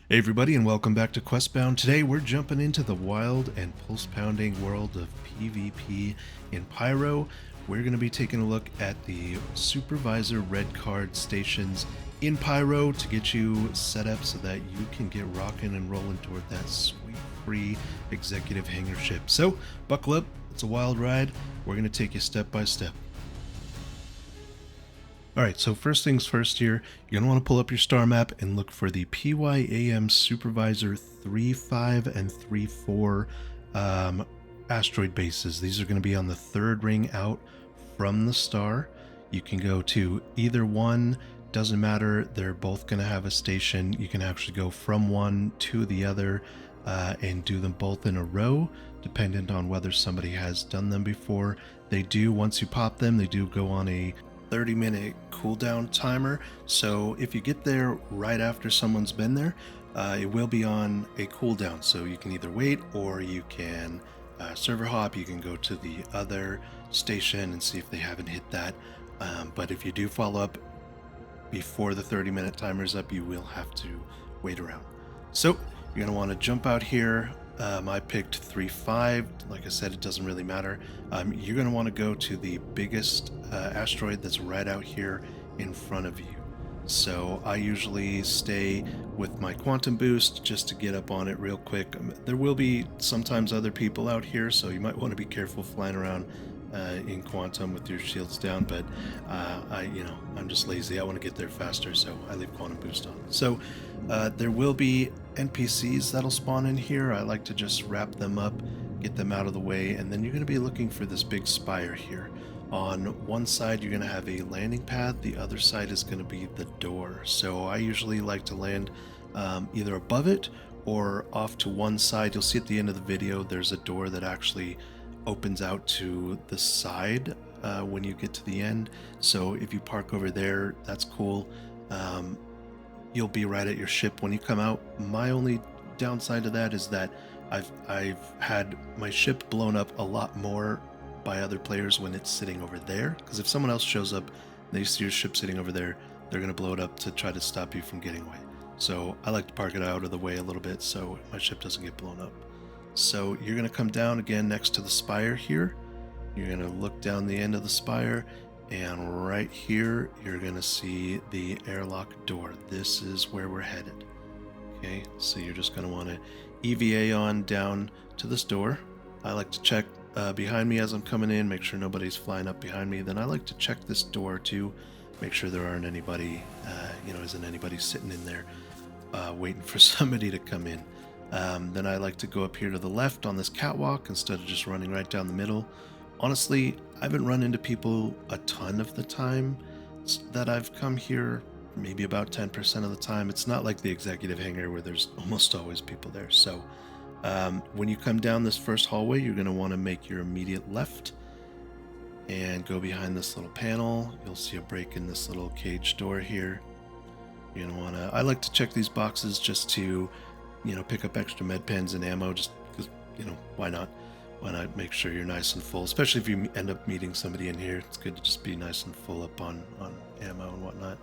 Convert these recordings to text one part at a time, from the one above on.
Hey everybody, and welcome back to Questbound. Today we're jumping into the wild and pulse-pounding world of PvP in Pyro. We're going to be taking a look at the Supervisor Red Card Stations in Pyro to get you set up so that you can get rocking and rolling toward that sweet free executive hangar ship. So buckle up, it's a wild ride. We're going to take you step by step. Alright, so first things first here, you're going to want to pull up your star map and look for the PYAM Supervisor 3.5 and 3.4 asteroid bases. These are going to be on the third ring out from the star. You can go to either one, doesn't matter, they're both going to have a station. You can actually go from one to the other and do them both in a row, dependent on whether somebody has done them before. They do, once you pop them, they do go on a 30-minute cooldown timer, so if you get there right after someone's been there, it will be on a cooldown, so you can either wait or you can server hop. You can go to the other station and see if they haven't hit that, but if you do follow up before the 30-minute timer's up, you will have to wait around. So you're going to want to jump out here. I picked 3.5. Like I said, it doesn't really matter. You're going to want to go to the biggest asteroid that's right out here in front of you. So I usually stay with my quantum boost just to get up on it real quick. There will be sometimes other people out here, so you might want to be careful flying around in quantum with your shields down, but I'm just lazy. I want to get there faster, so I leave quantum boost on. So there will be NPCs that'll spawn in here. I like to just wrap them up, get them out of the way, and then you're going to be looking for this big spire here. On one side you're going to have a landing pad, the other side is going to be the door. So I usually like to land either above it or off to one side. You'll see at the end of the video there's a door that actually opens out to the side when you get to the end. So if you park over there, that's cool. You'll be right at your ship when you come out. My only downside to that is that I've had my ship blown up a lot more by other players when it's sitting over there, because if someone else shows up and they see your ship sitting over there, they're going to blow it up to try to stop you from getting away. So I like to park it out of the way a little bit so my ship doesn't get blown up. So you're going to come down again next to the spire here. You're going to look down the end of the spire, and right here you're going to see the airlock door. This is where we're headed. Okay, so you're just going to want to EVA on down to this door. I like to check behind me as I'm coming in, make sure nobody's flying up behind me. Then I like to check this door too, make sure there aren't anybody, isn't anybody sitting in there waiting for somebody to come in. Then I like to go up here to the left on this catwalk instead of just running right down the middle. Honestly, I haven't run into people a ton of the time that I've come here, maybe about 10% of the time. It's not like the executive hangar where there's almost always people there. So when you come down this first hallway, you're going to want to make your immediate left and go behind this little panel. You'll see a break in this little cage door here. You're going to want to, I like to check these boxes just to, pick up extra med pens and ammo, just because, why not? Why not make sure you're nice and full, especially if you end up meeting somebody in here. It's good to just be nice and full up on ammo and whatnot.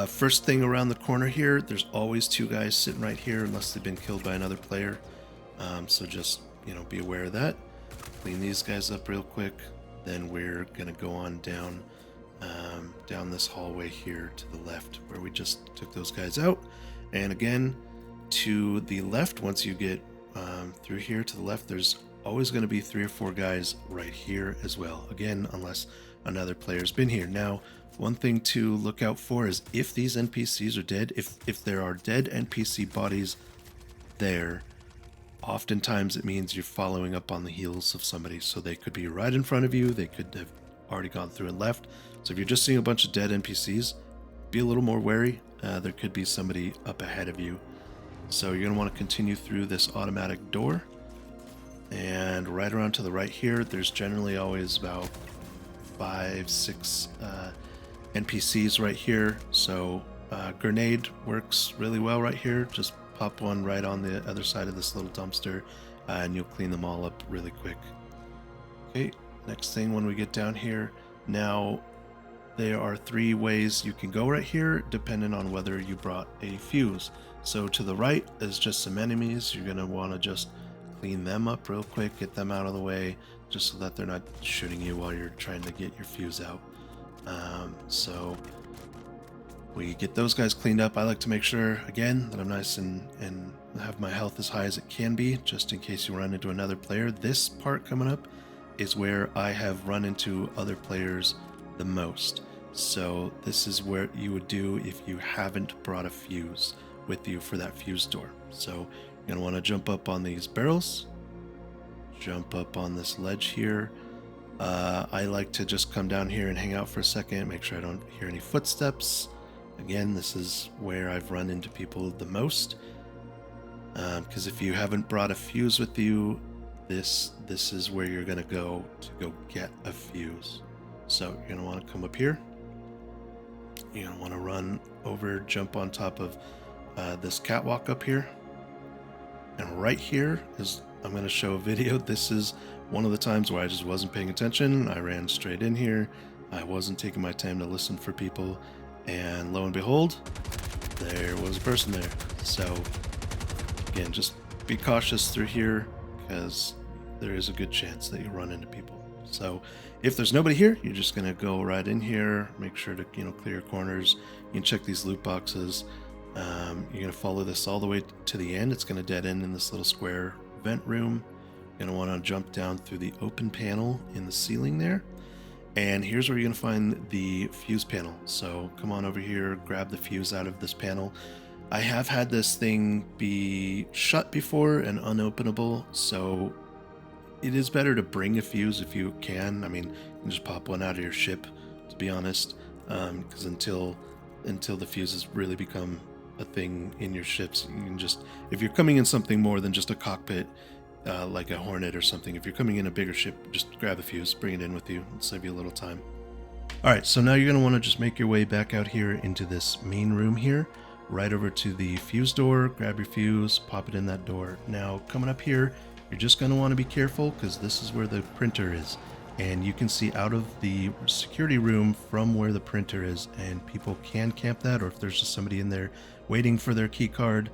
First thing around the corner here, there's always two guys sitting right here unless they've been killed by another player. So just, be aware of that. Clean these guys up real quick. Then we're going to go on down this hallway here to the left where we just took those guys out. And again, to the left, once you get through here to the left, there's always going to be 3 or 4 guys right here as well. Again, unless another player's been here. Now, one thing to look out for is if these NPCs are dead, if there are dead NPC bodies there, oftentimes it means you're following up on the heels of somebody. So they could be right in front of you. They could have already gone through and left. So if you're just seeing a bunch of dead NPCs, be a little more wary. There could be somebody up ahead of you. So you're going to want to continue through this automatic door. And right around to the right here, there's generally always about 5-6 NPCs right here. So grenade works really well right here. Just pop one right on the other side of this little dumpster and you'll clean them all up really quick. Okay, next thing when we get down here, now there are 3 ways you can go right here, depending on whether you brought a fuse. So to the right is just some enemies. You're going to want to just clean them up real quick, get them out of the way, just so that they're not shooting you while you're trying to get your fuse out. So we get those guys cleaned up. I like to make sure, again, that I'm nice and have my health as high as it can be, just in case you run into another player. This part coming up is where I have run into other players the most. So this is where you would do if you haven't brought a fuse with you for that fuse door. So you're going to want to jump up on these barrels, jump up on this ledge here. I like to just come down here and hang out for a second, make sure I don't hear any footsteps. Again, this is where I've run into people the most, because if you haven't brought a fuse with you, this is where you're going to go get a fuse. So you're going to want to come up here. You're going to want to run over, jump on top of this catwalk up here. And right here is, I'm going to show a video. This is one of the times where I just wasn't paying attention. I ran straight in here. I wasn't taking my time to listen for people. And lo and behold, there was a person there. So again, just be cautious through here, because there is a good chance that you run into people. So if there's nobody here, you're just going to go right in here, make sure to, clear your corners. You can check these loot boxes. You're going to follow this all the way to the end. It's going to dead end in this little square vent room. You're going to want to jump down through the open panel in the ceiling there. And here's where you're going to find the fuse panel. So come on over here, grab the fuse out of this panel. I have had this thing be shut before and unopenable, so it is better to bring a fuse if you can. I mean, you can just pop one out of your ship, to be honest, because until the fuses really become a thing in your ships, you can just, if you're coming in something more than just a cockpit, like a Hornet or something, if you're coming in a bigger ship, just grab a fuse, bring it in with you, it'll save you a little time. Alright, so now you're going to want to just make your way back out here into this main room here, right over to the fuse door, grab your fuse, pop it in that door. Now, coming up here, you're just going to want to be careful, because this is where the printer is. And you can see out of the security room from where the printer is, and people can camp that, or if there's just somebody in there waiting for their key card,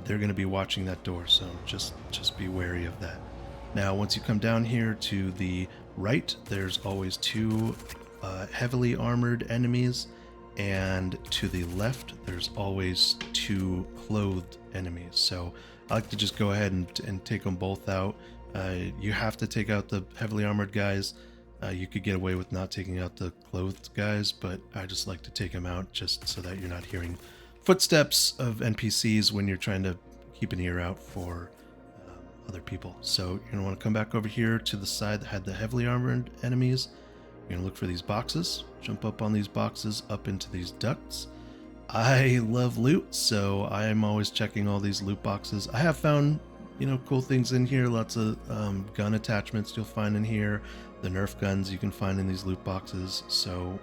they're going to be watching that door, so just be wary of that. Now, once you come down here to the right, there's always 2 heavily armored enemies, and to the left, there's always 2 clothed enemies. So I like to just go ahead and take them both out. You have to take out the heavily armored guys. You could get away with not taking out the clothed guys, but I just like to take them out just so that you're not hearing footsteps of NPCs when you're trying to keep an ear out for other people. So you're going to want to come back over here to the side that had the heavily armored enemies. You're going to look for these boxes, jump up on these boxes, up into these ducts. I love loot, so I am always checking all these loot boxes. I have found, cool things in here, lots of gun attachments you'll find in here, the Nerf guns you can find in these loot boxes. So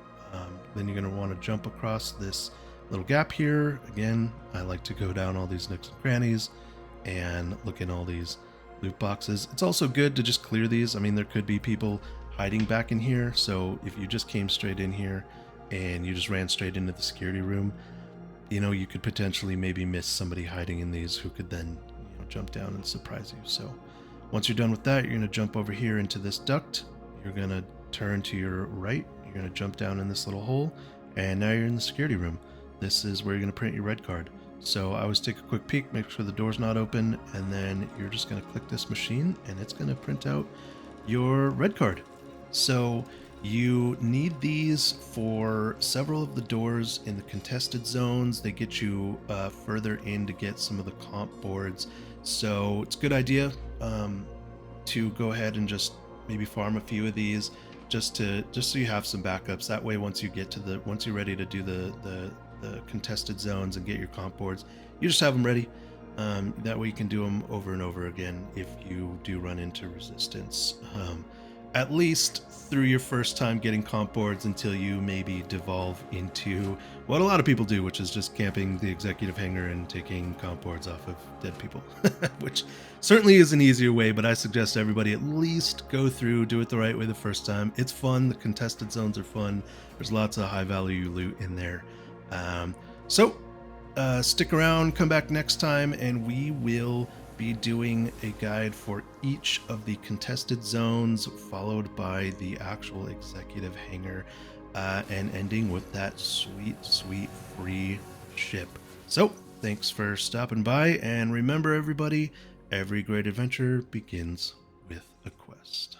then you're going to want to jump across this little gap here. Again, I like to go down all these nooks and crannies and look in all these loot boxes. It's also good to just clear these. I mean, there could be people hiding back in here, so if you just came straight in here and you just ran straight into the security room, you could potentially maybe miss somebody hiding in these who could then jump down and surprise you. So once you're done with that, you're going to jump over here into this duct. You're going to turn to your right. You're going to jump down in this little hole, and now you're in the security room. This is where you're going to print your red card. So I always take a quick peek, make sure the door's not open, and then you're just going to click this machine, and it's going to print out your red card. So you need these for several of the doors in the contested zones. They get you further in to get some of the comp boards. So it's a good idea to go ahead and just maybe farm a few of these, just so you have some backups. That way, once you're ready to do the contested zones and get your comp boards, you just have them ready. That way you can do them over and over again if you do run into resistance. at least through your first time getting comp boards until you maybe devolve into what a lot of people do, which is just camping the executive hangar and taking comp boards off of dead people, which certainly is an easier way, but I suggest everybody at least go through, do it the right way the first time. It's fun. The contested zones are fun. There's lots of high value loot in there. So stick around, come back next time, and we will be doing a guide for each of the contested zones, followed by the actual executive hangar, and ending with that sweet, sweet free ship. So thanks for stopping by, and remember everybody, every great adventure begins with a quest.